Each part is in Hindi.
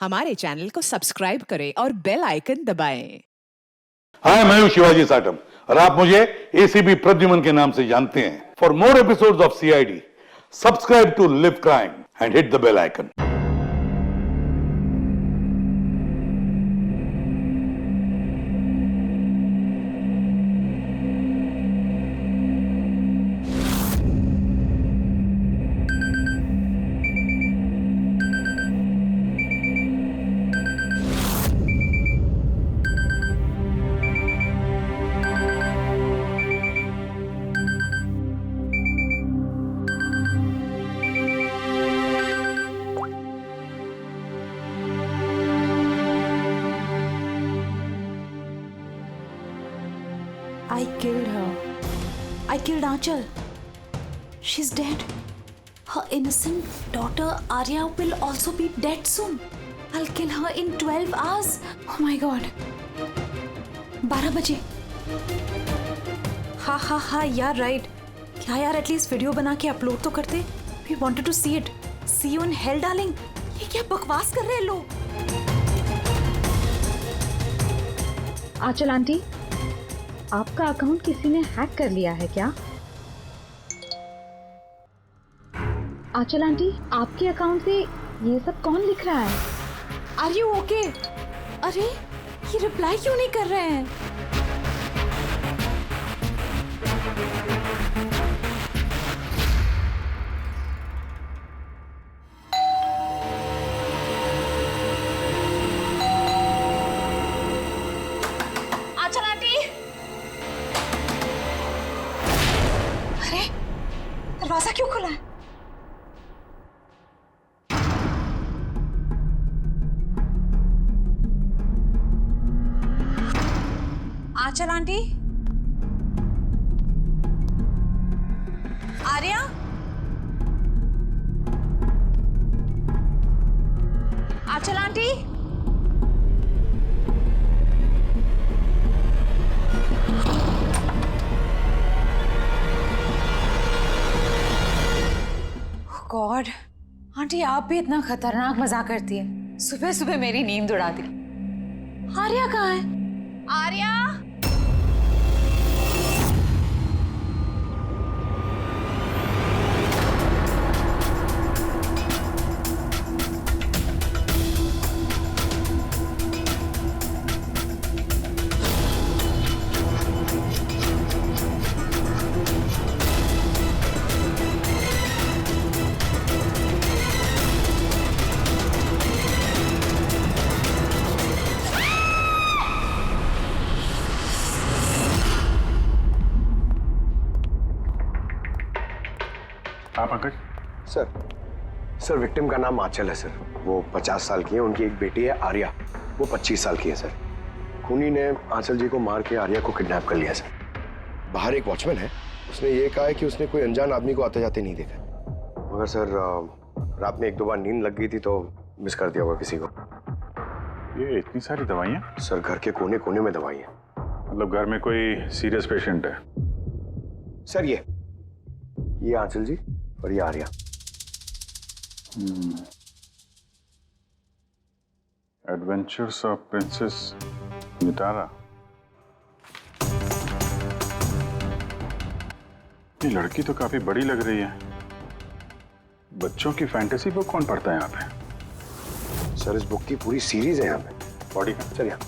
हमारे चैनल को सब्सक्राइब करें और बेल आइकन दबाएं। हाय, मैं हूं शिवाजी साटम और आप मुझे एसीपी प्रद्युमन के नाम से जानते हैं। For more episodes of CID, subscribe to Liv Crime and hit the bell icon. I killed her. I killed Aanchal. She's dead. Her innocent daughter Arya will also be dead soon. I'll kill her in 12 hours. Oh my god. 12 बजे. हाँ यार राइट. क्या यार एटलीस्ट वीडियो बना के अपलोड तो करते. We wanted to see it. See you in hell darling. ये क्या बकवास कर रहे हैं लोग. आंचल आंटी, आपका अकाउंट किसी ने हैक कर लिया है क्या? आंचल आंटी, आपके अकाउंट से ये सब कौन लिख रहा है? Are you okay? अरे ये रिप्लाई क्यों नहीं कर रहे हैं? आंचल आंटी, अरे दरवाजा क्यों खुला है? आंचल आंटी, आर्या, आंचल आंटी, गॉड, आंटी आप भी इतना खतरनाक मजाक करती है. सुबह सुबह मेरी नींद उड़ा दी. आर्या कहाँ है? आर्या, आप पंकज? सर विक्टिम का नाम आंचल है सर. वो 50 साल की है. उनकी एक बेटी है आर्या, वो 25 साल की है सर. खूनी ने आंचल जी को मार के आर्या को किडनैप कर लिया सर. बाहर एक वॉचमैन है, उसने ये कहा है कि उसने कोई अनजान आदमी को आते जाते नहीं देखा. मगर सर रात में 1-2 बार नींद लग गई थी तो मिस कर दिया होगा किसी को. ये इतनी सारी दवाइयाँ? सर घर के कोने कोने में दवाई है. मतलब घर में कोई सीरियस पेशेंट है? सर ये आंचल जी और ये Arya. Adventures of princess Nitara. ये लड़की तो काफी बड़ी लग रही है. बच्चों की फैंटेसी बुक कौन पढ़ता है यहाँ पे? सर इस बुक की पूरी सीरीज है यहाँ पे. बॉडी का? सर यहाँ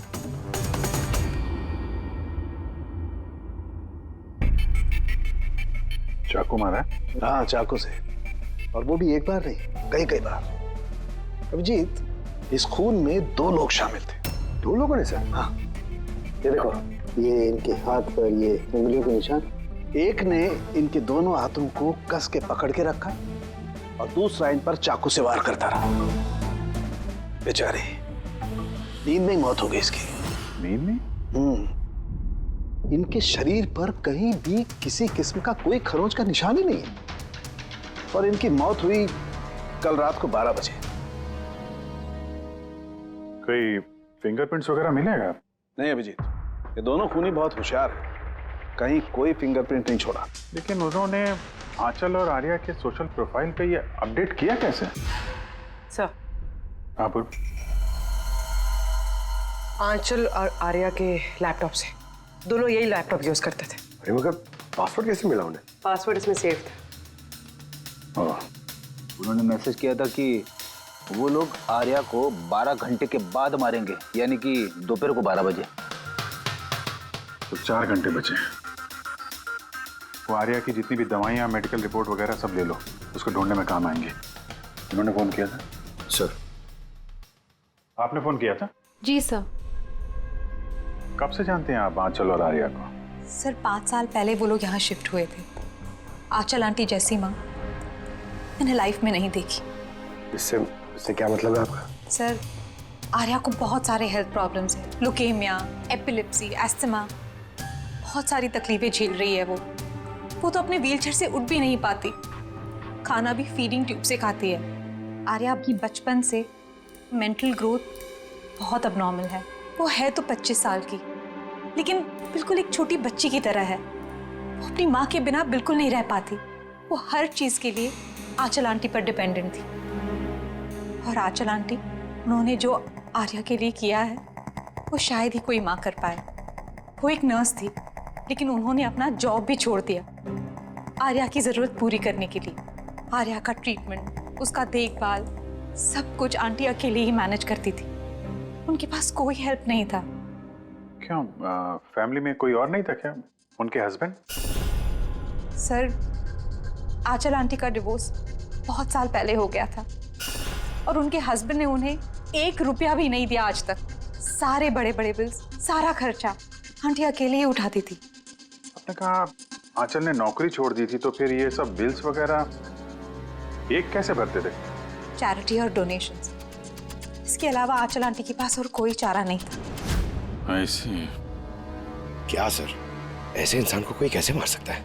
चाकू मारा है? हाँ, चाकू से. और वो भी एक बार नहीं, कई बार. अभिजीत, इस खून में 2 लोग शामिल थे. 2 लोगों ने सर? हाँ, ये देखो, ये इनके हाथ पर ये उंगलियों के निशान. एक ने इनके दोनों हाथों को कस के पकड़ के रखा और दूसरा इन पर चाकू से वार करता रहा. बेचारे, नींद में मौत हो गई इसकी. नींद में? इनके शरीर पर कहीं भी किसी किस्म का कोई खरोंच का निशान ही नहीं है. और इनकी मौत हुई कल रात को 12 बजे. कोई फिंगरप्रिंट्स वगैरह मिलेगा? नहीं अभिजीत, ये दोनों खूनी बहुत होशियार हैं. कहीं कोई फिंगरप्रिंट नहीं छोड़ा. लेकिन उन्होंने आंचल और आर्या के सोशल प्रोफाइल पे ये अपडेट किया कैसे? सर, हाँ बोल. आंचल और आर्या के लैपटॉप से। दोनों यही लैपटॉप यूज करते थे। अरे मगर पासवर्ड कैसे मिला उन्हें? पासवर्ड इसमें सेव था। उन्होंने मैसेज किया था कि वो लोग आर्या को 12 घंटे के बाद मारेंगे, यानी कि दोपहर को 12 बजे। तो 4 घंटे बचे। वो आर्या की जितनी भी दवाइयाँ, मेडिकल रिपोर्ट वगैरह सब ले लो, उसको ढूंढने में काम आएंगे। उन्होंने फोन किया था? सर। आपने फोन किया था? जी सर। कब से जानते हैं आप आंचल और आर्या को? सर 5 साल पहले वो लोग यहाँ शिफ्ट हुए थे। आंचल आंटी जैसी माँ मैंने लाइफ में नहीं देखी। इससे क्या मतलब है आपका? सर आर्या को बहुत सारे हेल्थ प्रॉब्लम्स हैं, लुकेमिया, एपिलेप्सी, एस्थमा, बहुत सारी तकलीफें झेल रही है वो तो अपने व्हीलचेयर से उठ भी नहीं पाती। खाना भी फीडिंग ट्यूब से खाती है। आर्या की बचपन से मेंटल ग्रोथ बहुत अबनॉर्मल है। वो है तो 25 साल की, लेकिन बिल्कुल एक छोटी बच्ची की तरह है। वो अपनी माँ के बिना बिल्कुल नहीं रह पाती। वो हर चीज़ के लिए आंचल आंटी पर डिपेंडेंट थी। और आंचल आंटी उन्होंने जो आर्या के लिए किया है वो शायद ही कोई माँ कर पाए। वो एक नर्स थी, लेकिन उन्होंने अपना जॉब भी छोड़ दिया आर्या की ज़रूरत पूरी करने के लिए। आर्या का ट्रीटमेंट, उसका देखभाल, सब कुछ आंटी अकेले ही मैनेज करती थी। उनके पास कोई हेल्प नहीं था। क्यों, फैमिली में कोई और नहीं था क्या? उनके हस्बैंड? सर आंचल आंटी का डिवोर्स बहुत साल पहले हो गया था और उनके हस्बैंड ने उन्हें 1 रुपया भी नहीं दिया आज तक। सारे बड़े बड़े बिल्स, सारा खर्चा आंटी अकेले ही उठाती थी। आपने कहा आंचल ने नौकरी छोड़ दी थी, तो फिर ये सब बिल्स वगैरह एक कैसे भरते थे? चैरिटी और डोनेशंस। इसके अलावा आंचल आंटी के पास और कोई चारा नहीं था। ऐसी क्या सर, ऐसे इंसान को कोई कैसे मार सकता है?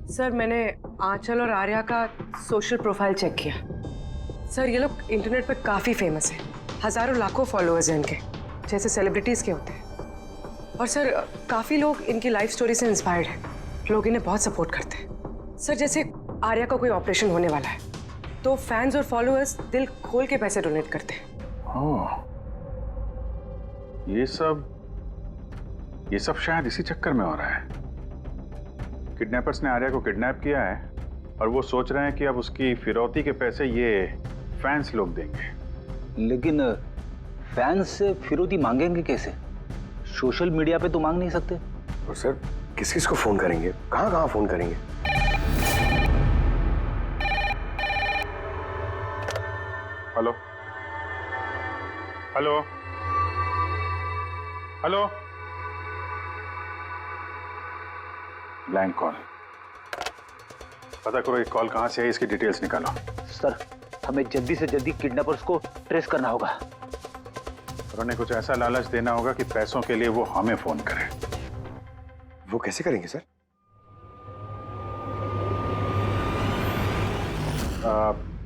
सर मैंने आंचल और आर्या का सोशल प्रोफाइल चेक किया। सर ये लोग इंटरनेट पे काफ़ी फेमस हैं। हज़ारों लाखों फॉलोअर्स हैं इनके, जैसे सेलिब्रिटीज़ के होते हैं। और सर काफ़ी लोग इनकी लाइफ स्टोरी से इंस्पायर्ड हैं। लोग इन्हें बहुत सपोर्ट करते हैं। सर जैसे आर्या का कोई ऑपरेशन होने वाला है तो फैंस और फॉलोअर्स दिल खोल के पैसे डोनेट करते हैं। ओह, ये सब शायद इसी चक्कर में हो रहा है। किडनैपर्स ने आर्या को किडनैप किया है और वो सोच रहे हैं कि अब उसकी फिरौती के पैसे ये फैंस लोग देंगे। लेकिन फैंस से फिरौती मांगेंगे कैसे? सोशल मीडिया पे तो मांग नहीं सकते। और सर किस किस को फोन करेंगे, कहाँ फोन करेंगे? Hello hello hello, blank call. पता करो ये कॉल कहां से है, इसकी डिटेल्स निकालो। सर हमें जल्दी से जल्दी किडनैपर्स को ट्रेस करना होगा। और उन्हें कुछ ऐसा लालच देना होगा कि पैसों के लिए वो हमें फोन करें। वो कैसे करेंगे सर?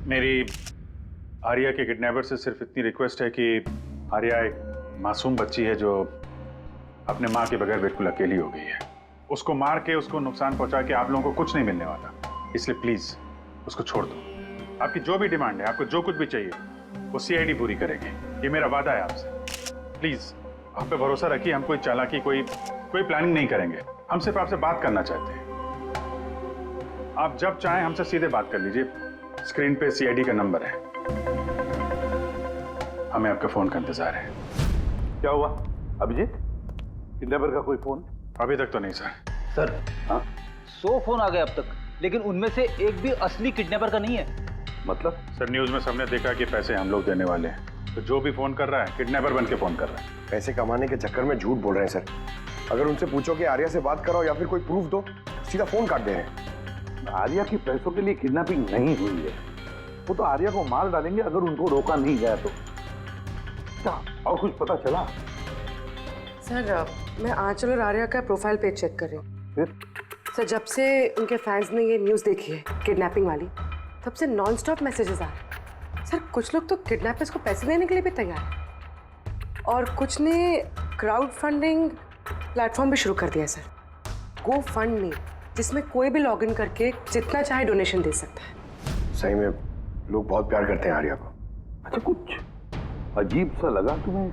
मेरी आर्या के किडनैपर से सिर्फ इतनी रिक्वेस्ट है कि आर्या एक मासूम बच्ची है जो अपने माँ के बगैर बिल्कुल अकेली हो गई है। उसको मार के, उसको नुकसान पहुंचा के आप लोगों को कुछ नहीं मिलने वाला। इसलिए प्लीज उसको छोड़ दो। आपकी जो भी डिमांड है, आपको जो कुछ भी चाहिए, वो सीआईडी पूरी करेगी। ये मेरा वादा है आपसे। प्लीज आप पे भरोसा रखिए। हम कोई चालाकी, कोई प्लानिंग नहीं करेंगे। हम सिर्फ आपसे बात करना चाहते हैं। आप जब चाहें हमसे सीधे बात कर लीजिए। स्क्रीन पे सीआईडी का नंबर है। हमें आपके फोन का इंतजार है। क्या हुआ अभिजीत? किडनैपर का कोई फोन? अभी तक तो नहीं सर। सर 100 फोन आ गए अब तक, लेकिन उनमें से एक भी असली किडनैपर का नहीं है। मतलब? सर न्यूज में सबने देखा कि पैसे हम लोग देने वाले हैं, तो जो भी फोन कर रहा है किडनैपर बन के फोन कर रहा है। पैसे कमाने के चक्कर में झूठ बोल रहे हैं सर। अगर उनसे पूछो कि आर्या से बात कराओ या फिर कोई प्रूफ दो, सीधा फोन काट दे रहे हैं। आर्या की पैसों के लिए किडनैपिंग नहीं हुई है। वो तो आर्या को मार डालेंगे अगर उनको रोका नहीं गया तो। क्या और कुछ पता चला? सर मैं आंचल और आर्या का प्रोफाइल पेज चेक कर रही हूँ। फिर? सर जब से उनके फैंस ने ये न्यूज़ देखी है किडनैपिंग वाली, तब से नॉन स्टॉप मैसेजेस आ रहे हैं। सर कुछ लोग तो किडनैपर्स को पैसे देने के लिए भी तैयार हैं और कुछ ने क्राउड फंडिंग प्लेटफॉर्म भी शुरू कर दिया है सर, गो फंड मी, जिसमें कोई भी लॉगिन करके जितना चाहे डोनेशन दे सकता है। सही में लोग बहुत प्यार करते हैं आर्या को। अच्छा, कुछ अजीब सा लगा तुम्हें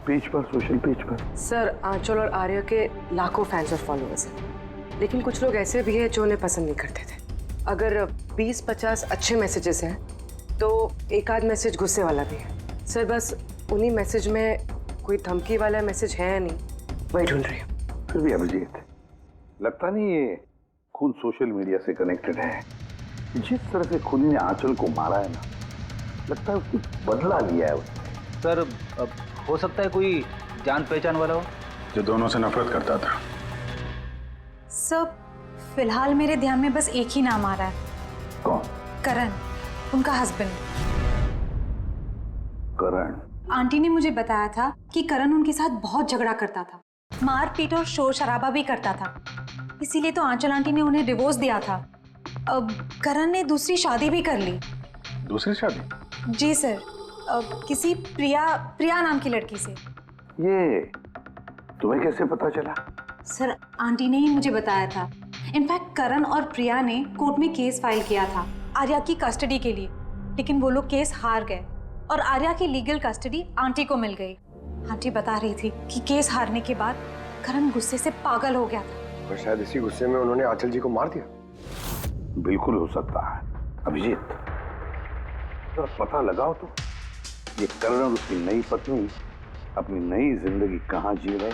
पेज पर, सोशल पेज पर? सर आंचल और आर्या के लाखों फैंस और फॉलोअर्स हैं, लेकिन कुछ लोग ऐसे भी हैं जो उन्हें पसंद नहीं करते थे। अगर 20-50 अच्छे मैसेजेस हैं तो एक आध मैसेज गुस्से वाला भी है। सर बस उन्हीं मैसेज में कोई धमकी वाला मैसेज है या नहीं, वही ढूंढ रही हूँ। फिर भी अभिजीत, लगता नहीं ये खून सोशल मीडिया से कनेक्टेड है। जिस तरह से खूनी ने आंचल को मारा है ना, लगता है उसने बदला लिया है उसने। सर हो सकता है कोई जान पहचान वाला हो जो दोनों से नफरत करता था। सर फिलहाल मेरे ध्यान में बस एक ही नाम आ रहा है। कौन? करण, उनका हस्बैंड। करण? आंटी ने मुझे बताया था कि करण उनके साथ बहुत झगड़ा करता था, मारपीट और शोर शराबा भी करता था, इसीलिए तो आंचल आंटी ने उन्हें डिवोर्स दिया था। अब करण ने दूसरी शादी भी कर ली। दूसरी शादी? जी सर, किसी प्रिया नाम की लड़की से। ये तुम्हें कैसे पता चला? सर आंटी ने ही मुझे बताया था। इनफैक्ट करण और प्रिया ने कोर्ट में केस फाइल किया था आर्या की कस्टडी के लिए, लेकिन वो लोग केस हार गए और आर्या की लीगल कस्टडी आंटी को मिल गई। आंटी बता रही थी कि केस हारने के बाद करण गुस्से से पागल हो गया था और शायद इसी गुस्से में उन्होंने आंचल जी को मार दिया। बिल्कुल हो सकता है। अभिजीत, जरा पता लगाओ तो ये करण और उसकी नई पत्नी अपनी नई जिंदगी कहाँ जी रहे।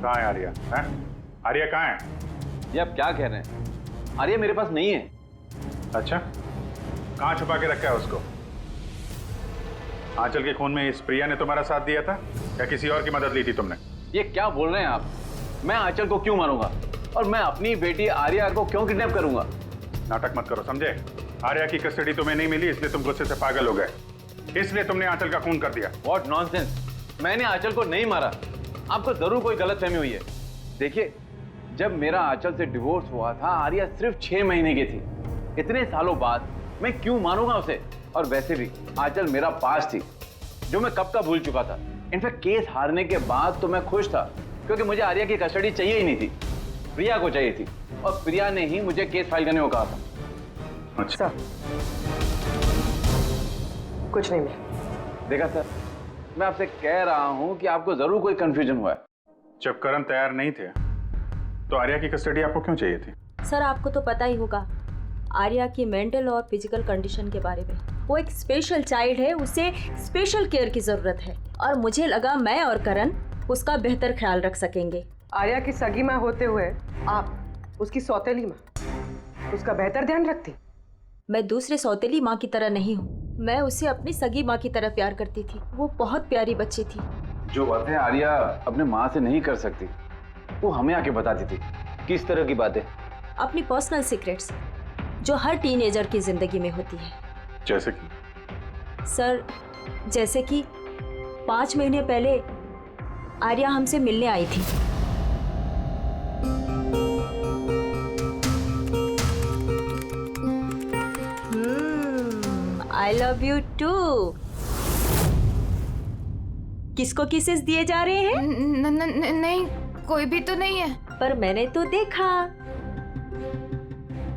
कहाँ है आर्या? हैं? आर्या कहाँ है? ये आप क्या कह रहे हैं? आर्या मेरे पास नहीं है। अच्छा, कहाँ छुपा के रखा है उसको? आंचल के खून में इस प्रिया ने तुम्हारा साथ दिया था या किसी और की मदद ली थी तुमने? ये क्या बोल रहे हैं आप? मैं आंचल को क्यों मारूंगा और मैं अपनी बेटी आर्या को क्यों किडनैप करूंगा? नाटक मत करो, समझे? आर्या की कस्टडी तुम्हें नहीं मिली इसलिए तुम गुस्से से पागल हो गए, इसलिए तुमने आंचल का खून कर दिया। What nonsense! मैंने आंचल को नहीं मारा। आपको जरूर कोई गलतफहमी हुई है। देखिए, जब मेरा आंचल से डिवोर्स हुआ था आर्या सिर्फ 6 महीने की थी। इतने सालों बाद मैं क्यों मारूंगा उसे? और वैसे भी आंचल मेरा पास थी जो मैं कब का भूल चुका था। इनफैक्ट केस हारने के बाद तो मैं खुश था क्योंकि मुझे आर्या की कस्टडी चाहिए ही नहीं थी, प्रिया को चाहिए थी और प्रिया ने ही मुझे केस फाइल करने को कहा था। अच्छा, कुछ नहीं मिला। देखा सर, मैं आपसे कह रहा हूं कि आपको जरूर कोई कंफ्यूजन हुआ है। जब करण तैयार नहीं थे तो आर्या की कस्टडी आपको क्यों चाहिए थी? सर आपको तो पता ही होगा आर्या की मेंटल और फिजिकल कंडीशन के बारे में। वो एक स्पेशल चाइल्ड है, उसे स्पेशल केयर की ज़रूरत है और मुझे लगा मैं और करण उसका बेहतर ख्याल रख सकेंगे। आर्या की सगी माँ होते हुए आप उसकी सौतेली माँ, उसका बेहतर ध्यान रखती? मैं दूसरे सौतेली माँ की तरह नहीं हूँ, मैं उसे अपनी सगी माँ की तरह प्यार करती थी। वो बहुत प्यारी बच्ची थी। जो बातें आर्या अपने माँ से नहीं कर सकती वो हमें आके बताती थी। किस तरह की बातें? अपनी पर्सनल सीक्रेट्स जो हर टीनेजर की जिंदगी में होती है। जैसे कि? सर जैसे कि 5 महीने पहले आर्या हमसे मिलने आई थी। I love you too. किसको किसेस दिए जा रहे हैं? नहीं, कोई भी तो नहीं है। पर मैंने तो देखा।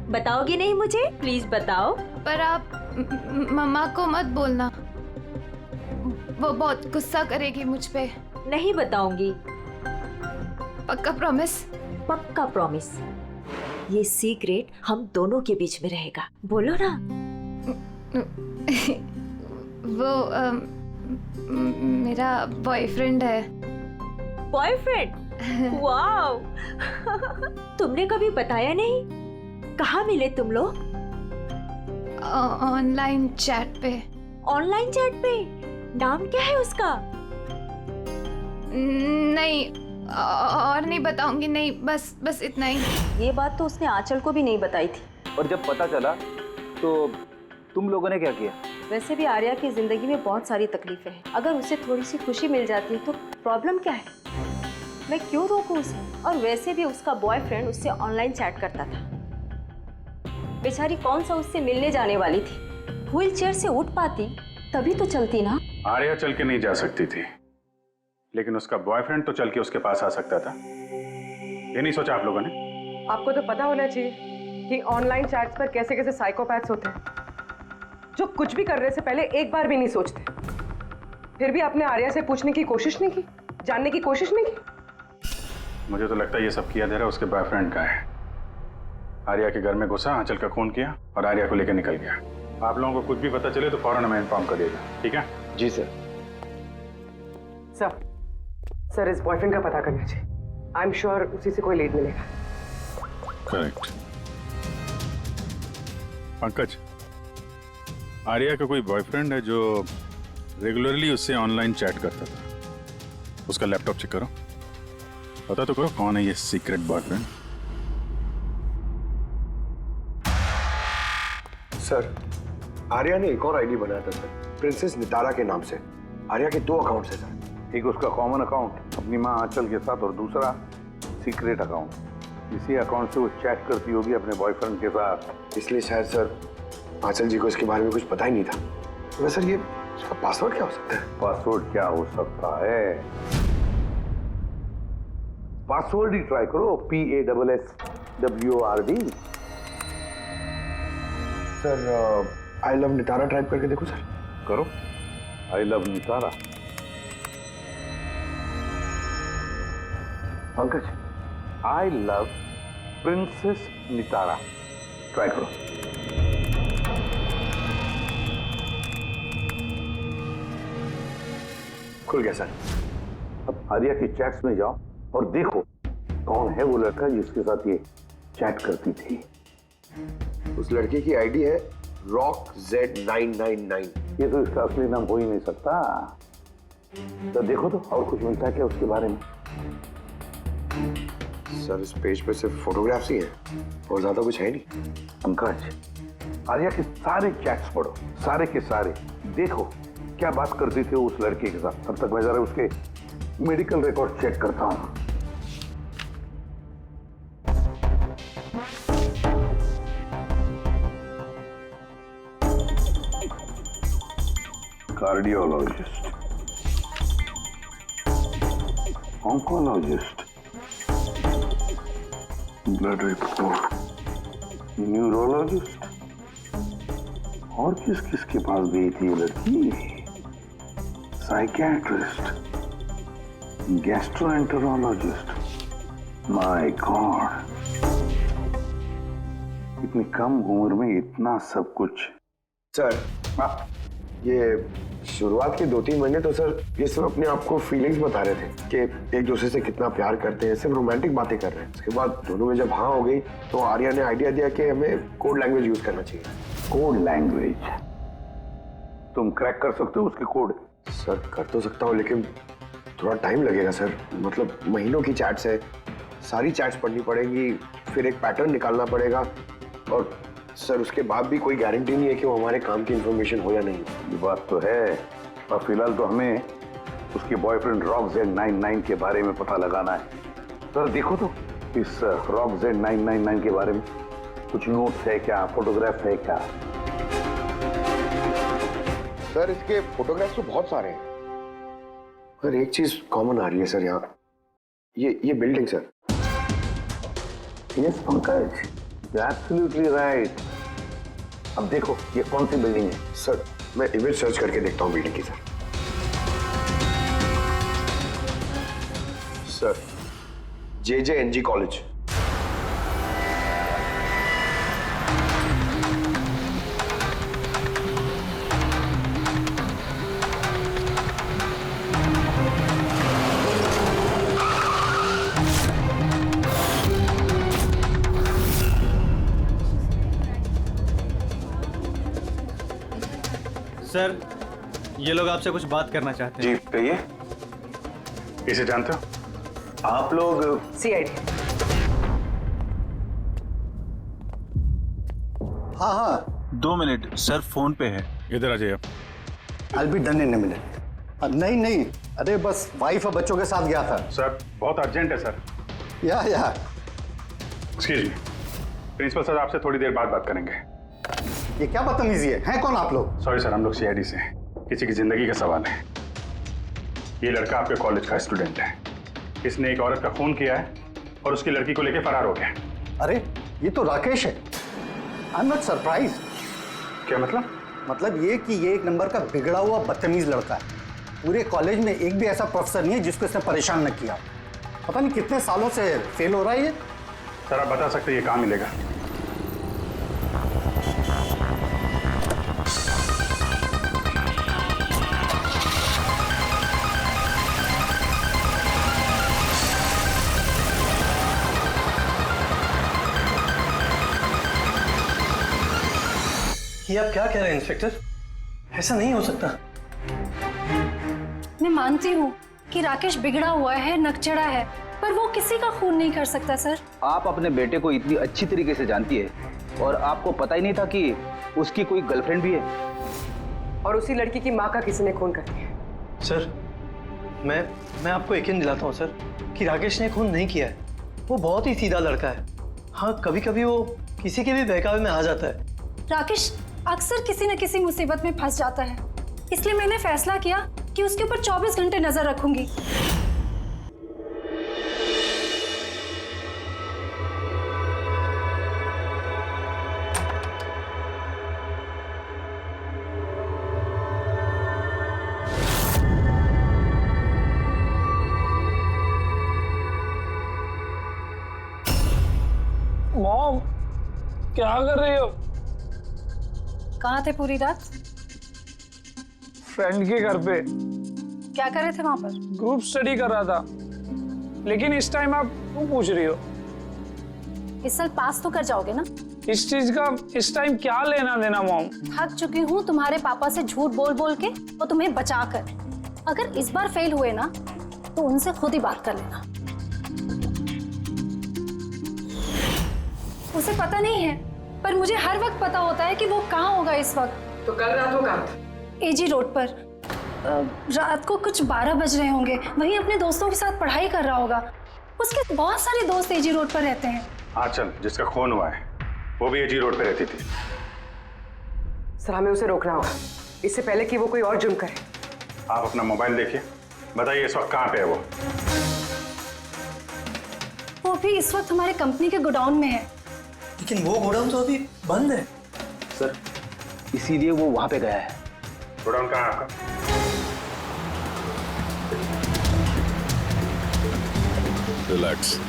बताओगी नहीं मुझे? प्लीज बताओ। पर आप मम्मा को मत बोलना, वो बहुत गुस्सा करेगी मुझ पे। नहीं बताऊंगी। पक्का प्रॉमिस? पक्का प्रॉमिस। ये सीक्रेट हम दोनों के बीच में रहेगा। बोलो ना। वो मेरा बॉयफ्रेंड है। बॉयफ्रेंड? वाओ। तुमने कभी बताया नहीं। कहाँ मिले तुम लोग? ऑनलाइन चैट पे। ऑनलाइन चैट पे? नाम क्या है उसका? नहीं, और नहीं बताऊंगी। नहीं, बस इतना ही। ये बात तो उसने आंचल को भी नहीं बताई थी। और जब पता चला तो तुम लोगों ने क्या किया? वैसे भी आर्या की जिंदगी में बहुत सारी तकलीफें हैं। अगर उसे थोड़ी सी खुशी मिल जाती है तो प्रॉब्लम क्या है? मैं क्यों रोकूं उसे? और वैसे भी उसका बॉयफ्रेंड उससे ऑनलाइन चैट करता था। बेचारी कौन सा उससे मिलने जाने वाली थी। व्हील चेयर से उठ पाती तभी तो चलती ना। आर्या चल के नहीं जा सकती थी, लेकिन उसका बॉयफ्रेंड तो चल के उसके पास आ सकता था। ये नहीं सोचा आप लोगों ने? आपको तो पता होना चाहिए कि ऑनलाइन चैट्स पर कैसे कैसे साइकोपैथ्स होते हैं, जो कुछ भी करने से पहले एक बार भी नहीं सोचते। फिर भी आपने आर्या से पूछने की कोशिश नहीं की, जानने की कोशिश नहीं की? मुझे तो लगता है ये सब किया धरा उसके बॉयफ्रेंड का है। आर्या के घर में घुसा, आंचल का खून किया और आर्या को लेकर निकल गया। आप लोगों को कुछ भी पता चले तो फौरन हमें इन्फॉर्म करिएगा, ठीक है? जी सर। सर इस बॉयफ्रेंड का पता करना चाहिए। आई एम श्योर उसी से कोई लीड मिलेगा। करेक्ट। पंकज, आर्या का कोई बॉयफ्रेंड है जो रेगुलरली उससे ऑनलाइन चैट करता था। उसका लैपटॉप चेक करो, पता तो करो कौन है ये सीक्रेट बॉयफ्रेंड। सर, आर्या ने एक और आईडी बनाया था सर, प्रिंसेस नितारा के नाम से। आर्या के 2 अकाउंट है सर। एक उसका कॉमन अकाउंट अपनी माँ आंचल के साथ और दूसरा सीक्रेट अकाउंट। इसी अकाउंट से वो चैट करती होगी अपने बॉयफ्रेंड के साथ। इसलिए शायद सर आंचल जी को इसके बारे में कुछ पता ही नहीं था। तो सर ये उसका पासवर्ड क्या हो सकता है? पासवर्ड क्या हो सकता है? पासवर्ड ही ट्राई करो, PASSWORD। Sir I love Nitara type करके देखो सर। करो, I love Nitara. Pankaj, I love princess Nitara, try करो। खुल गया सर। अब आर्या के चैट्स में जाओ और देखो कौन है वो लड़का जिसके साथ ये चैट करती थी। उस लड़के की आईडी है RockZ999। ये तो इसका असली नाम हो ही नहीं सकता। तो देखो तो और कुछ मिलता है क्या उसके बारे में? सर इस पेज पे सिर्फ फोटोग्राफ्स ही हैं और ज्यादा कुछ है नहीं। पंकज, आर्या के सारे चैट्स पढ़ो, सारे के सारे। देखो क्या बात करती थी उस लड़के के साथ। तब तक मैं जरा उसके मेडिकल रिकॉर्ड चेक करता हूं। Cardiologist, oncologist, blood report, neurologist, और किस किस के पास गई थी ये लड़की? Psychiatrist, gastroenterologist. माय गॉड, इतनी कम उम्र में इतना सब कुछ। सर ये शुरुआत के 2-3 महीने तो सर ये सब अपने आप को फीलिंग्स बता रहे थे कि एक दूसरे से कितना प्यार करते हैं, सिर्फ रोमांटिक बातें कर रहे हैं। उसके बाद दोनों में जब हाँ हो गई तो आर्या ने आइडिया दिया कि हमें कोड लैंग्वेज यूज करना चाहिए। Code language? तुम क्रैक कर सकते हो उसके कोड? सर कर तो सकता हूँ लेकिन थोड़ा टाइम लगेगा सर। मतलब महीनों की चैट्स है, सारी चैट्स पढ़नी पड़ेंगी, फिर एक पैटर्न निकालना पड़ेगा और सर उसके बाद भी कोई गारंटी नहीं है कि वो हमारे काम की इंफॉर्मेशन हो या नहीं। ये बात तो है, और फिलहाल तो हमें उसके बॉयफ्रेंड RockZ999 के बारे में पता लगाना है। सर देखो तो इस RockZ999 के बारे में कुछ नोट्स है क्या, फोटोग्राफ है क्या? सर इसके फोटोग्राफ्स तो बहुत सारे हैं, पर एक चीज कॉमन आ रही है सर यहाँ, ये building sir. Yes Pankaj, absolutely right. अब देखो ये कौन सी बिल्डिंग है? सर मैं इमेज सर्च करके देखता हूँ बिल्डिंग की। Sir JJNG college. सर ये लोग आपसे कुछ बात करना चाहते हैं। जी कहिए। इसे जानते हो? आप लोग CID। हाँ 2 मिनट सर, फोन पे है। इधर आ जाइए। I'll be done in a minute। नहीं, अरे बस वाइफ और बच्चों के साथ गया था। सर बहुत अर्जेंट है सर। या एक्सक्यूज मी, प्रिंसिपल सर आपसे थोड़ी देर बाद बात करेंगे। ये क्या बदतमीजी है? हैं कौन आप लोग? सॉरी सर, हम लोग CID से हैं। किसी की जिंदगी का सवाल है। ये लड़का आपके कॉलेज का स्टूडेंट है। इसने एक औरत का खून किया है और उसकी लड़की को लेकर फरार हो गया है। अरे ये तो राकेश है। I am not surprise. क्या मतलब? मतलब ये कि ये एक नंबर का बिगड़ा हुआ बदतमीज लड़का है। पूरे कॉलेज में एक भी ऐसा प्रोफेसर नहीं है जिसको इसने परेशान न किया। पता नहीं कितने सालों से फेल हो रहा है ये। सर आप बता सकते हैं ये कहाँ मिलेगा? ये आप क्या कह रहे हैं इंस्पेक्टर? ऐसा नहीं हो सकता। मैं मानती हूँ कि राकेश बिगड़ा हुआ है, नकचढ़ा है, पर वो किसी का खून नहीं कर सकता सर। आप अपने बेटे को इतनी अच्छी तरीके से जानती है और आपको पता ही नहीं था कि उसकी कोई गर्लफ्रेंड भी है। और उसी लड़की की माँ का किसी ने खून कर दिया। सर मैं आपको यकीन दिलाता हूँ सर कि राकेश ने खून नहीं किया है। वो बहुत ही सीधा लड़का है। हाँ, कभी कभी वो किसी के भी बहकावे में आ जाता है। राकेश अक्सर किसी न किसी मुसीबत में फंस जाता है, इसलिए मैंने फैसला किया कि उसके ऊपर 24 घंटे नजर रखूंगी। मॉम, क्या कर रही हो? कहाँ थे पूरी रात? फ्रेंड के घर पे। क्या कर रहे थे वहां पर? ग्रुप स्टडी कर रहा था। लेकिन इस टाइम आप क्यों पूछ रही हो? इस साल पास तो कर जाओगे ना? इस चीज का इस टाइम क्या लेना देना मॉम? थक चुकी हूँ तुम्हारे पापा से झूठ बोल बोल के और तुम्हें बचा कर। अगर इस बार फेल हुए ना तो उनसे खुद ही बात कर लेना। उसे पता नहीं है, पर मुझे हर वक्त पता होता है कि वो कहाँ होगा इस वक्त। तो कल रात वो कहाँ था? एजी रोड पर। रात को कुछ 12 बज रहे होंगे। वहीं अपने दोस्तों के साथ पढ़ाई कर रहा होगा। उसके बहुत सारे दोस्त एजी रोड पर रहते हैं। आंचल जिसका खून हुआ है वो भी एजी रोड पे रहती थी। सर हमें उसे रोकना होगा इससे पहले कि वो कोई और जुर्म करे। आप अपना मोबाइल देखिए, बताइए इस वक्त कहाँ पे है वो? वो भी इस वक्त हमारे कंपनी के गोडाउन में है। लेकिन वो गोडाउन तो अभी बंद है। सर इसीलिए वो वहां पे गया है। गोडाउन कहाँ है आपका? रिलैक्स।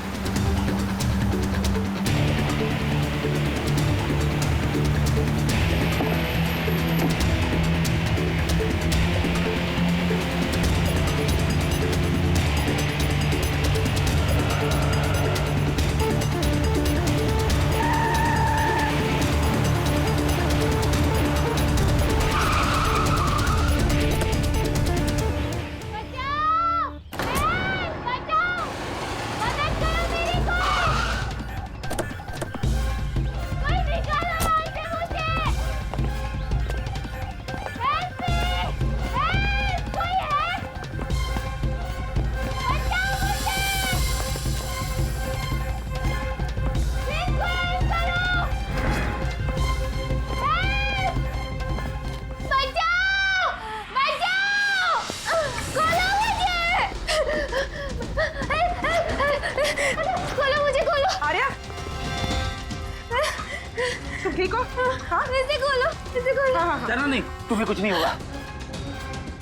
ठीक हो? हाँ इसे खोलो, इसे खोलो। हाँ। डरना नहीं, तुम्हें कुछ नहीं होगा।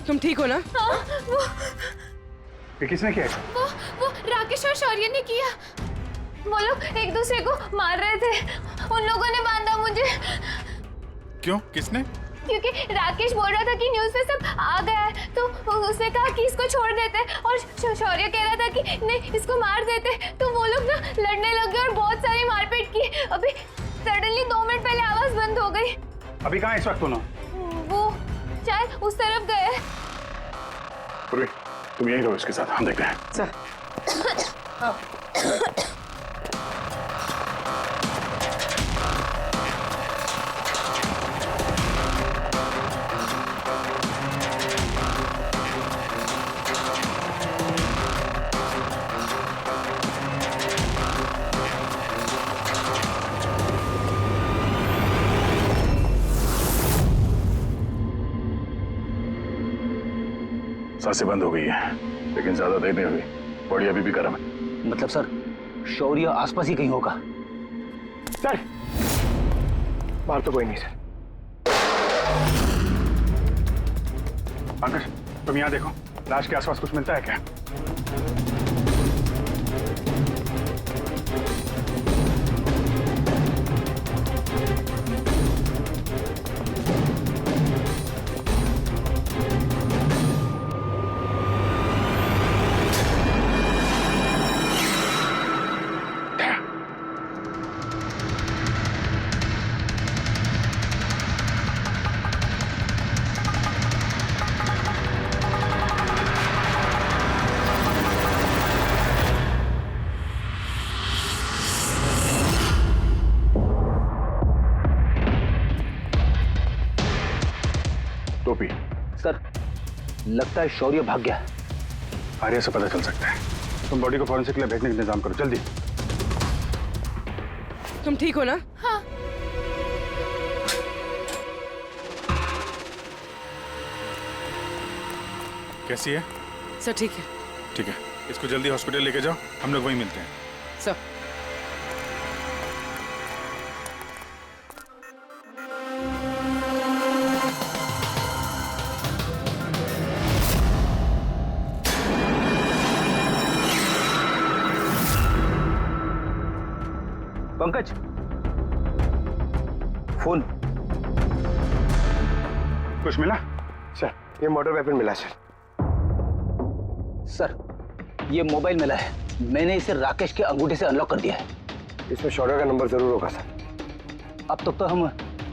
तुम ठीक हो ना? हाँ, ये किसने किया? वो राकेश और शौर्य ने किया। वो लोग एक दूसरे को मार रहे थे। उन लोगों ने बांधा मुझे। क्यों? किसने? क्योंकि राकेश बोल रहा था कि न्यूज़ पे सब आ गया है, तो उसने कहा कि इसको छोड़ देते, और शौर्य कह रहा था कि नहीं इसको मार देते। तो वो लोग ना लड़ने लग गए और बहुत सारी मारपीट की। अभी सडनली 2 मिनट पहले आवाज बंद हो गई। अभी कहाँ इस वक्त दोनों? वो शायद उस तरफ गए। तुम यही रहो इसके साथ, हम देखते हैं। सांसें बंद हो गई है, लेकिन ज्यादा देर नहीं हुई। बॉडी अभी भी गर्म है। मतलब सर शौर्य आसपास ही कहीं होगा। सर बाहर तो कोई नहीं सर। पंकज तुम यहाँ देखो, लाश के आसपास कुछ मिलता है क्या? टोपी सर लगता है शौर्य भाग गया। आर्या से पता चल सकता है। तुम बॉडी को फॉरेंसिक के लिए भेजने का इंतजाम करो जल्दी। तुम ठीक हो ना? हाँ। कैसी है? सर ठीक है। ठीक है, इसको जल्दी हॉस्पिटल लेके जाओ, हम लोग वहीं मिलते हैं। Sir Pankaj phone. कुछ मिला? सर ये मोटर वेपन मिला सर। सर ये मोबाइल मिला है, मैंने इसे राकेश के अंगूठे से अनलॉक कर दिया है। इसमें शौर्य का नंबर जरूर होगा सर। अब तक तो हम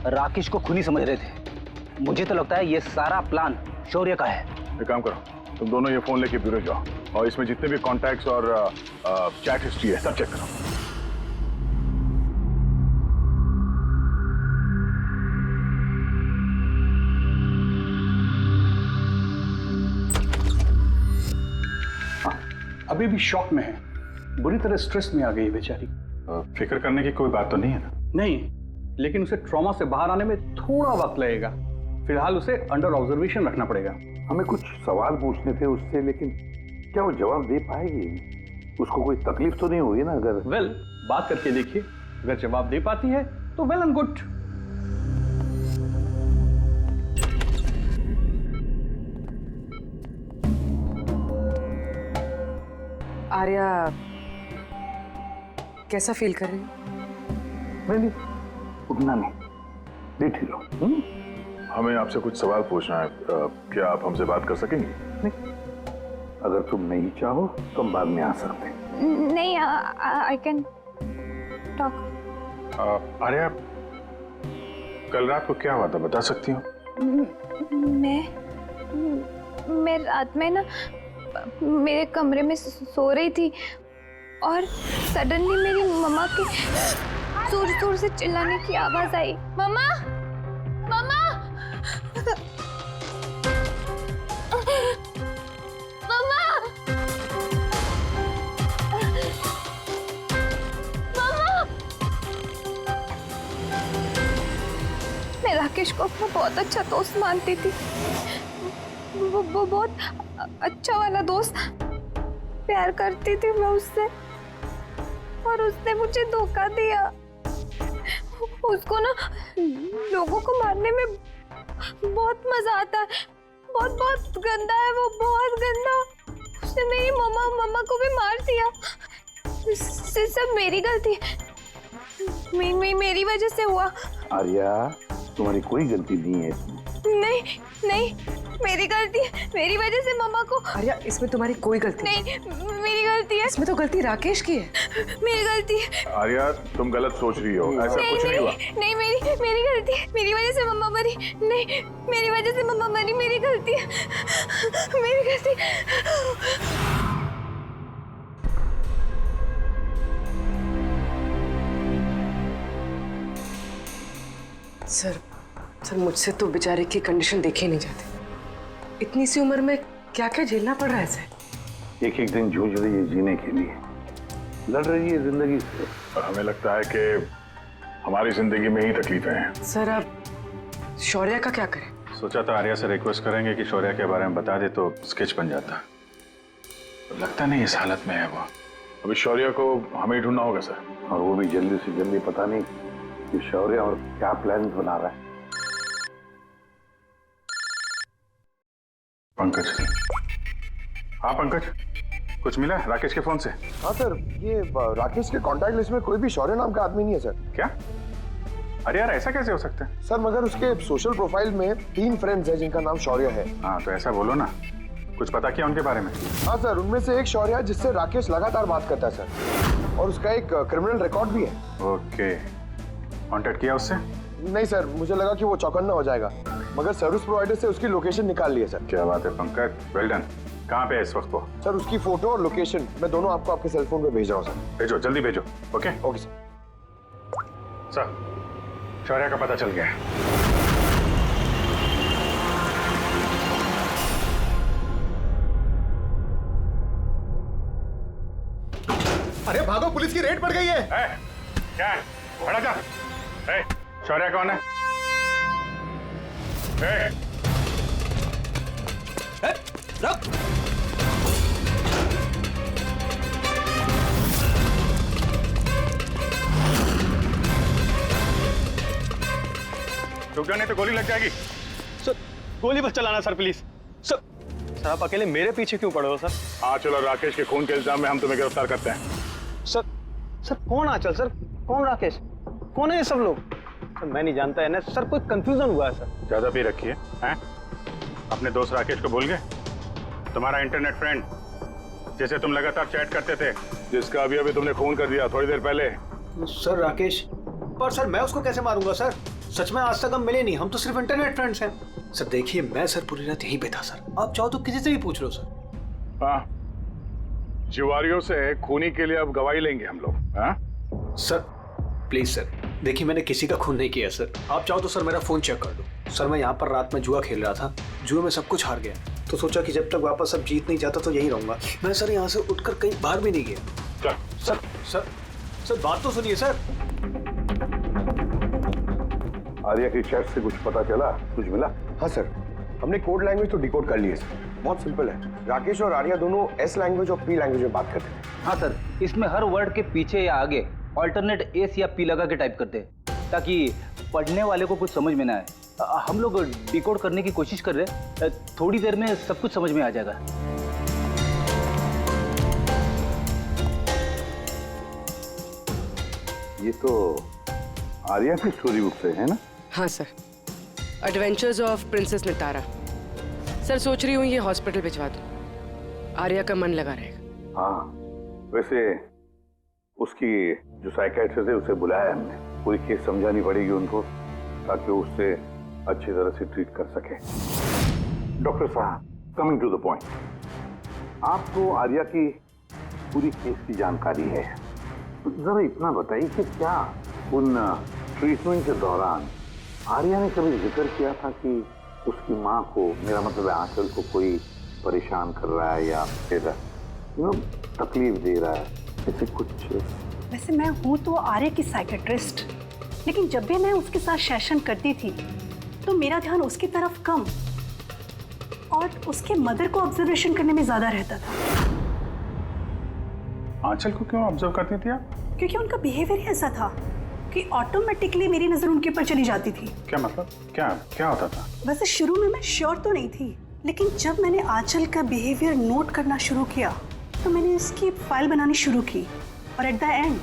राकेश को खूनी समझ रहे थे, मुझे तो लगता है ये सारा प्लान शौर्य का है। एक काम करो, तुम दोनों ये फोन लेके ब्यूरो जाओ और इसमें जितने भी कॉन्टैक्ट्स और चैट हिस्ट्री है सब चेक करो। अभी भी शॉक में है, बुरी तरह स्ट्रेस में आ गई है बेचारी। फिक्र करने की कोई बात तो नहीं है ना? नहीं, लेकिन उसे ट्रॉमा से बाहर आने में थोड़ा वक्त लगेगा। फिलहाल उसे अंडर ऑब्जर्वेशन रखना पड़ेगा। हमें कुछ सवाल पूछने थे उससे, लेकिन क्या वो जवाब दे पाएगी? उसको कोई तकलीफ तो नहीं होगी ना? अगर वेल बात करके देखिए, अगर जवाब दे पाती है तो वेल एंड गुड। आर्या कैसा फील कर रही हो? नहीं, उतना नहीं, लेट ही लो। हमें आपसे कुछ सवाल पूछना है, क्या आप हमसे बात कर सकेंगे? नहीं, अगर तुम नहीं चाहो तो हम बाद में आ सकते हैं। नहीं, आई कैन टॉक। आर्या कल रात को क्या हुआ था बता सकती हो? मैं रात में ना मेरे कमरे में सो रही थी और सडनली मेरी मम्मा की जोर जोर से चिल्लाने की आवाज आई। मम्मा, मम्मा, मम्मा, मम्मा। मैं राकेश को अपना बहुत अच्छा दोस्त मानती थी। वो बहुत अच्छा वाला दोस्त, प्यार करती थी मैं उससे, और उसने मुझे धोखा दिया। उसको ना लोगों को मारने में बहुत मजा आता है। बहुत बहुत गंदा है वो, बहुत गंदा। उसने मेरी मम्मा को भी मार दिया। सब मेरी गलती, मेरी वजह से हुआ। आर्या तुम्हारी कोई गलती नहीं है इसमें। नहीं नहीं, मेरी गलती है, मेरी वजह से मम्मा को। आर्या इसमें तुम्हारी कोई गलती नहीं, मेरी गलती है। इसमें तो गलती राकेश की है। मेरी गलती है। आर्या तुम गलत सोच रही हो, ऐसा कुछ नहीं हुआ। नहीं, मेरी गलती है, मेरी वजह से मम्मा मरी। नहीं, मेरी वजह से मम्मा मरी, मेरी गलती है, मेरी गलती। सर मुझसे तो बेचारे की कंडीशन देखी नहीं जाती। इतनी सी उम्र में क्या क्या झेलना पड़ रहा है सर। एक एक दिन जूझ रही है जीने के लिए, लड़ रही है जिंदगी से, और हमें लगता है कि हमारी जिंदगी में ही तकलीफें हैं। सर अब शौर्य का क्या करें? सोचा था आर्या से रिक्वेस्ट करेंगे कि शौर्य के बारे में बता दे तो स्केच बन जाता, तो लगता नहीं इस हालत में है वो। अभी शौर्य को हमें ही ढूंढना होगा सर, और वो भी जल्दी से जल्दी। पता नहीं कि शौर्य और क्या प्लान बना रहा है। पंकज। हाँ पंकज, कुछ मिला राकेश के फोन से? हाँ सर, ये राकेश के कॉन्टैक्ट लिस्ट में कोई भी शौर्य नाम का आदमी नहीं है सर। क्या? अरे यार ऐसा कैसे हो सकता है? सर मगर उसके सोशल प्रोफाइल में 3 फ्रेंड्स हैं जिनका नाम शौर्य है। हाँ तो ऐसा बोलो ना, कुछ पता किया उनके बारे में? हाँ सर, उनमें से एक शौर्य है जिससे राकेश लगातार बात करता है सर, और उसका एक क्रिमिनल रिकॉर्ड भी है। ओके, कांटेक्ट किया उससे? नहीं सर, मुझे लगा कि वो चौकन्ना हो जाएगा, मगर सर्विस प्रोवाइडर से उसकी लोकेशन निकाल ली है सर। क्या बात है पंकज, वेल डन। कहाँ पे है इस वक्त वो? सर उसकी फोटो और लोकेशन मैं दोनों आपको आपके सेल फोन पे भेज रहा हूँ सर। भेजो, जल्दी भेजो। ओके ओके सर, शौर्य का पता चल गया है। अरे भागो, पुलिस की रेड पड़ गई है। क्या है? खड़ा जा। शौर्य कौन है? रुक। रुक जा नहीं तो गोली लग जाएगी। सर गोली मत चलाना सर, प्लीज। सर आप अकेले मेरे पीछे क्यों पड़े हो सर? आंचल और राकेश के खून के इल्जाम में हम तुम्हें गिरफ्तार करते हैं। सर कौन आंचल सर, कौन राकेश, कौन है ये सब लोग? सर मैं नहीं जानता है ना सर, कोई कंफ्यूजन हुआ है सर। ज्यादा पी रखी है? अपने दोस्त राकेश को भूल गए? तुम्हारा इंटरनेट फ्रेंड जैसे तुम लगातार चैट करते थे, जिसका अभी अभी तुमने खून कर दिया थोड़ी देर पहले। सर राकेश, पर सर मैं उसको कैसे मारूंगा सर? सच में आज तक हम मिले नहीं, हम तो सिर्फ इंटरनेट फ्रेंड्स हैं। सर देखिए, मैं सर पूरी रात यहीं पे था सर, आप चाहो तो किसी से भी पूछ लो सर। हाँ, जुआरियों से खूनी के लिए अब गवाही लेंगे हम लोग। हाँ सर प्लीज सर, देखिए मैंने किसी का खून नहीं किया सर, आप चाहो तो सर मेरा फोन चेक कर लो। सर मैं यहाँ पर रात में जुआ खेल रहा था, जुए में सब कुछ हार गया, तो सोचा कि जब तक वापस अब जीत नहीं जाता तो यहीं रहूंगा मैं। सर यहाँ से उठकर कहीं बाहर भी नहीं गया। सर सर सर बात तो सुनिए सर। आर्या की चैट से कुछ पता चला, कुछ मिला? हाँ सर, हमने कोड लैंग्वेज तो डिकोड कर ली है सर। बहुत सिंपल है, राकेश और आर्या दोनों एस लैंग्वेज और पी लैंग्वेज में बात करते हैं। हाँ सर, इसमें हर वर्ड के पीछे या आगे ऑल्टरनेट एस या पी लगा के टाइप करते हैं ताकि पढ़ने वाले को कुछ समझ में ना आए। हम लोग डिकोड करने की कोशिश कर रहे हैं, थोड़ी देर में सब कुछ समझ में आ जाएगा। ये तो आर्या की स्टोरी बुक से है ना? हाँ sir, adventures of princess Nitara. Sir सोच रही हूँ ये हॉस्पिटल भिजवा दूँ, आर्या का मन लगा रहेगा। हाँ, वैसे उसकी जो साइकियाट्रिस्ट है उसे बुलाया हमने, पूरी केस समझानी पड़ेगी उनको ताकि वो उससे अच्छी तरह से ट्रीट कर सके। डॉक्टर साहब, कमिंग टू द पॉइंट, आपको आर्या की पूरी केस की जानकारी है, तो जरा इतना बताइए कि क्या उन ट्रीटमेंट के दौरान आर्या ने कभी जिक्र किया था कि उसकी माँ को, मेरा मतलब है आंचल को, कोई परेशान कर रहा है या फिर तकलीफ दे रहा है, ऐसे कुछ? वैसे मैं हूँ तो आर्या की साइकेट्रिस्ट, लेकिन जब भी मैं उसके साथ सेशन करती थी तो मेरा ध्यान उसकी तरफ कम और उसके मदर को ऑब्जर्वेशन करने में ज्यादा रहता था। आंचल को क्यों ऑब्जर्व करती थी आप? क्योंकि उनका बिहेवियर ऐसा था कि ऑटोमेटिकली मेरी नजर उनके ऊपर चली जाती थी। क्या मतलब, क्या होता था? वैसे शुरू में मैं श्योर तो नहीं थी, लेकिन जब मैंने आंचल का बिहेवियर नोट करना शुरू किया तो मैंने इसकी फाइल बनानी शुरू की और एट द एंड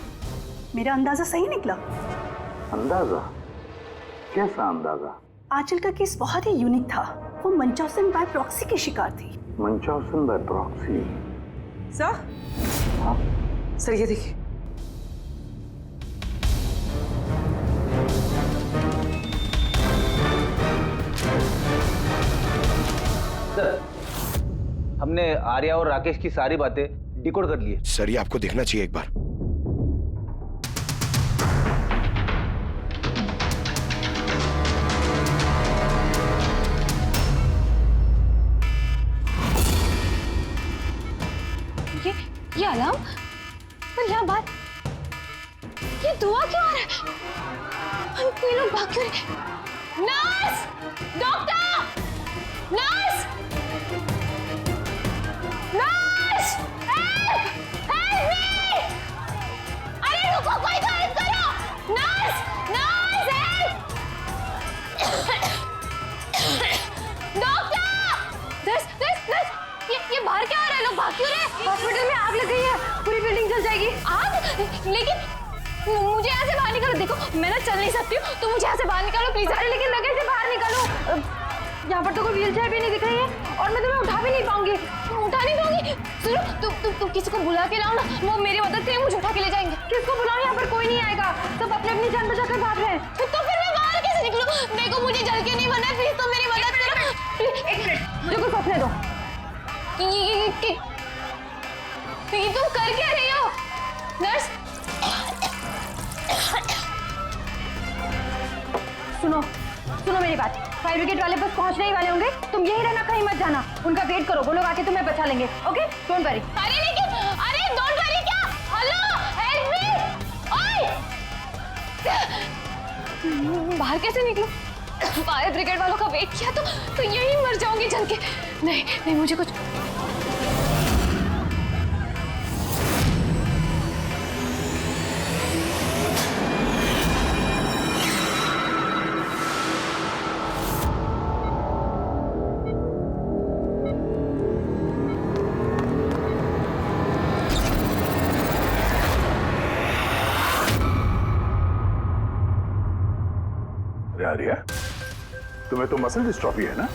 मेरा अंदाजा सही निकला। अंदाजा? कैसा अंदाजा? आंचल का केस बहुत ही यूनिक था, वो मंचाउसन बाय प्रॉक्सी की शिकार थी। मंचाउसन बाय प्रॉक्सी? सर? हाँ? सर ये देखिए, सर हमने आर्या और राकेश की सारी बातें डिकोड कर ली है। सर ये आपको देखना चाहिए एक बार। ये अलार्म, पर यहाँ बात, ये धुआं क्यों आ रहा है? ये लोग भाग क्यों रहे? Nurse! Doctor! Nurse! Nurse! Help! Help me! अरे रुको, कोई तो हेल्प करो! Nurse! Nurse help! Doctor! Nurse! Nurse! Nurse! ये बाहर क्या आ रहे हैं? लोग भाग क्यों रहे हैं? हॉस्पिटल में आग लग गई है, पूरी बिल्डिंग जल जाएगी। आग? लेकिन मुझे यहाँ से बाहर निकालो। देखो मैं ना चल नहीं सकती हूँ, तो मुझे यहाँ से बाहर निकालो प्लीज। अरे लेकिन लगेज से बाहर निकालो। यहाँ पर तो कोई व्हीलचेयर भी नहीं दिख रही है और मैं तुम्हें उठा भी नहीं पाऊंगी। उठा नहीं पाऊंगी? सुनो, तुम किसी को बुला के लाओ ना, वो मेरी मदद करें, मुझे उठा के ले जाएंगे। किसको बुलाओ? यहाँ पर कोई नहीं आएगा, सब अपनी अपनी जान बचाकर भाग रहे हैं। तो फिर मैं बाहर कैसे निकलूं? देखो मुझे जल के नहीं मरना है, प्लीज तुम मेरी मदद करो। एक मिनट, मुझे कुछ सोचने दो। ये तुम कर क्या रही हो नर्स? सुनो सुनो मेरी बात, फायर ब्रिगेड वाले बस पहुंचने ही वाले होंगे, तुम यही रहना, कहीं मत जाना, उनका वेट करो, वो लोग आके तुम्हें बचा लेंगे। Okay don't worry. अरे लेकिन अरे डोंट वरी क्या? Hello help me! ओए बाहर कैसे निकलूं? फायर ब्रिगेड वालों का वेट किया तो यही मर जाऊंगी जल के। नहीं नहीं, मुझे कुछ आर्या, तुम्हें तो मसल डिस्ट्रॉफी है ना?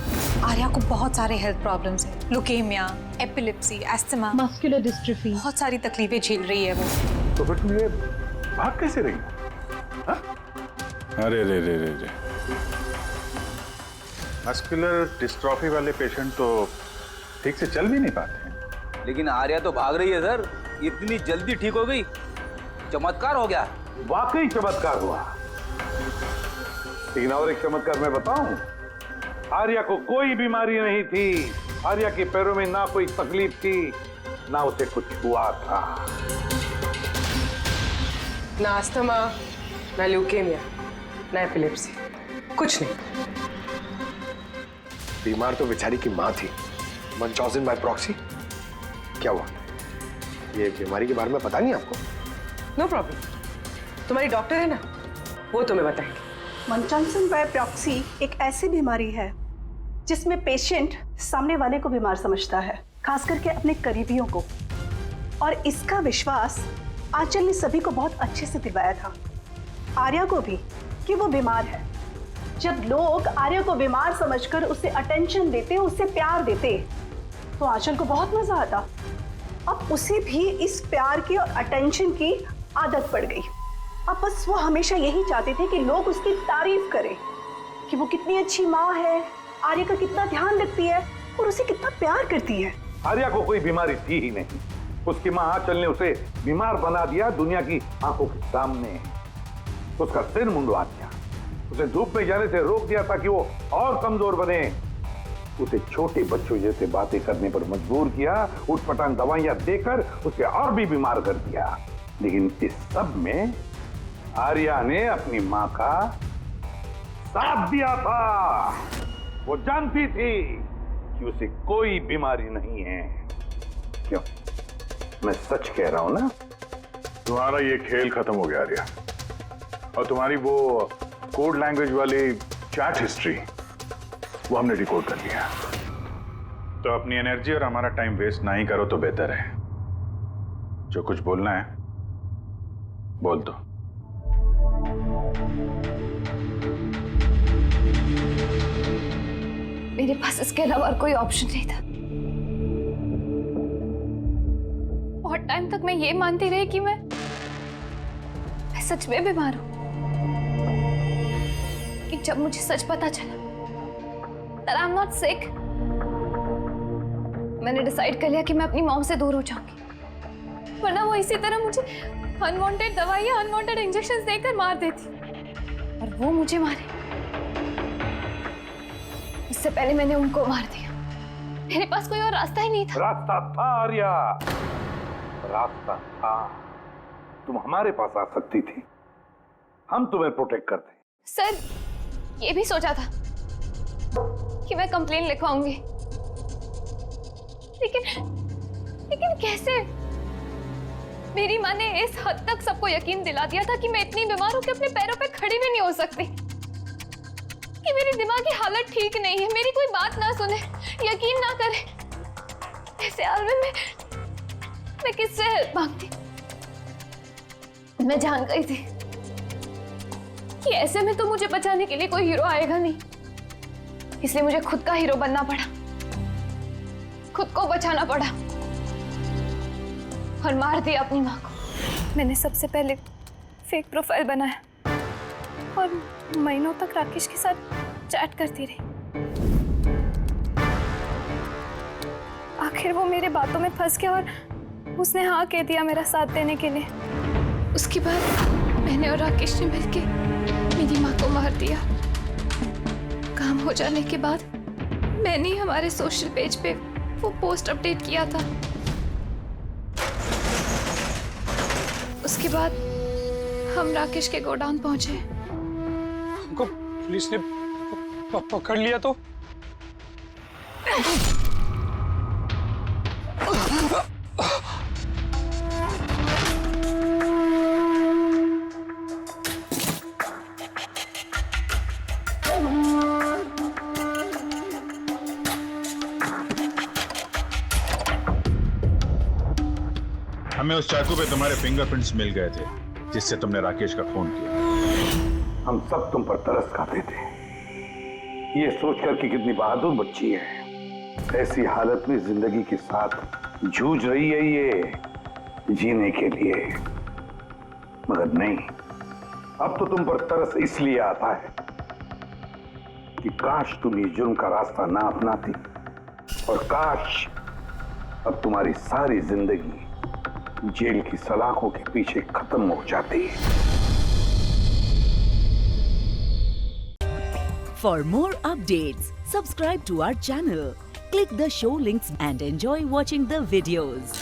आर्या को बहुत सारे हेल्थ प्रॉब्लम्स हैं, leukaemia, epilepsy, asthma, muscular dystrophy, बहुत सारी तकलीफें झेल रही है वो। तो फिर तुम ये भाग कैसे रही? अरे रे रे रे रे, मस्कुलर डिस्ट्रॉफी वाले पेशेंट तो ठीक से चल भी नहीं पाते हैं। लेकिन आर्या तो भाग रही है सर, इतनी जल्दी ठीक हो गई, चमत्कार हो गया। वाकई चमत्कार हुआ। लेकिन और एक चमत्कार मैं बताऊं, आर्या को कोई बीमारी नहीं थी, आर्या के पैरों में ना कोई तकलीफ थी, ना उसे कुछ हुआ था। ना अस्थमा, ना ल्यूकेमिया, ना एपिलेप्सी, कुछ नहीं। बीमार तो बेचारी की माँ थी, मंचॉजिन बाय प्रॉक्सी। क्या हुआ? ये बीमारी के बारे में पता नहीं आपको? नो प्रॉब्लम, तुम्हारी डॉक्टर है ना, वो तुम्हें बताएंगे। मंचॉन्सन बाय प्रॉक्सी एक ऐसी बीमारी है जिसमें पेशेंट सामने वाले को बीमार समझता है, खास करके अपने करीबियों को, और इसका विश्वास आंचल ने सभी को बहुत अच्छे से दिलवाया था, आर्या को भी, कि वो बीमार है। जब लोग आर्या को बीमार समझकर उसे अटेंशन देते, उसे प्यार देते, तो आंचल को बहुत मजा आता। अब उसे भी इस प्यार की और अटेंशन की आदत पड़ गई। अब बस वो हमेशा यही चाहते थे कि लोग उसकी तारीफ करें कि वो कितनी अच्छी माँ है, आर्या का कितना ध्यान रखती है और उसे कितना प्यार करती है। आर्या को कोई बीमारी थी ही नहीं, उसकी माँ आंचल ने उसे बीमार बना दिया दुनिया की आंखों के सामने। उसका सिर मुंडवा दिया, उसे धूप में जाने से रोक दिया ताकि वो और कमजोर बने, उसे छोटे बच्चों जैसे बातें करने पर मजबूर किया, उठपटांग दवाइयां देकर उसे और भी बीमार कर दिया। लेकिन इस सब में आर्या ने अपनी माँ का साथ दिया था। वो जानती थी कि उसे कोई बीमारी नहीं है। क्यों? मैं सच कह रहा हूं ना? तुम्हारा ये खेल खत्म हो गया आर्या, और तुम्हारी वो कोड लैंग्वेज वाली चैट हिस्ट्री वो हमने डिकोड कर लिया। तो अपनी एनर्जी और हमारा टाइम वेस्ट ना ही करो तो बेहतर है। जो कुछ बोलना है बोल दो। मेरे पास इसके अलावा और कोई ऑप्शन नहीं था। बहुत टाइम तक मैं ये मानती रही कि मैं सच में बीमार हूं, कि जब मुझे सच पता चला that I'm not sick, मैंने डिसाइड कर लिया कि मैं अपनी मॉम से दूर हो जाऊंगी, वरना वो इसी तरह मुझे अनवांटेड दवाइयां, अनवांटेड इंजेक्शंस देकर मार देती, और वो मुझे मारे इससे पहले मैंने उनको मार दिया। मेरे पास कोई और रास्ता ही नहीं था। रास्ता था आर्या, रास्ता था। तुम हमारे पास आ सकती थी, हम तुम्हें प्रोटेक्ट करते। सर, ये भी सोचा था कि मैं कंप्लेन लिखवाऊंगी, लेकिन कैसे? मेरी माँ ने इस हद तक सबको यकीन दिला दिया था कि मैं इतनी बीमार हूं कि अपने पैरों पे खड़ी भी नहीं हो सकती, कि मेरी दिमागी हालत ठीक नहीं है, मेरी कोई बात ना सुने, यकीन ना करे। ऐसे हाल में मैं किससे हेल्प मांगती? मैं जान गई थी कि ऐसे में तो मुझे बचाने के लिए कोई हीरो आएगा नहीं, इसलिए मुझे खुद का हीरो बनना पड़ा, खुद को बचाना पड़ा और मार दिया अपनी माँ को। मैंने सबसे पहले फेक प्रोफाइल बनाया और महीनों तक राकेश के साथ चैट करती रही। आखिर वो मेरे बातों में फंस गया और उसने हाँ कह दिया मेरा साथ देने के लिए। उसके बाद मैंने और राकेश ने मिलके मेरी माँ को मार दिया। काम हो जाने के बाद मैंने हमारे सोशल पेज पे वो पोस्ट अपडेट किया था। उसके बाद हम राकेश के गोडाउन पहुंचे। हमको पुलिस ने पकड़ लिया तो? हमें उस चाकू पे तुम्हारे फिंगरप्रिंट्स मिल गए थे जिससे तुमने राकेश का खून किया। हम सब तुम पर तरस खाते थे, ये सोचकर कि कितनी बहादुर बच्ची है, ऐसी हालत में जिंदगी के साथ जूझ रही है ये जीने के लिए। मगर नहीं, अब तो तुम पर तरस इसलिए आता है कि काश तुम ये जुर्म का रास्ता ना अपनाती और काश अब तुम्हारी सारी जिंदगी जेल की सलाखों के पीछे खत्म हो जाती है। For more updates, subscribe to our channel, click the show links and enjoy watching the videos.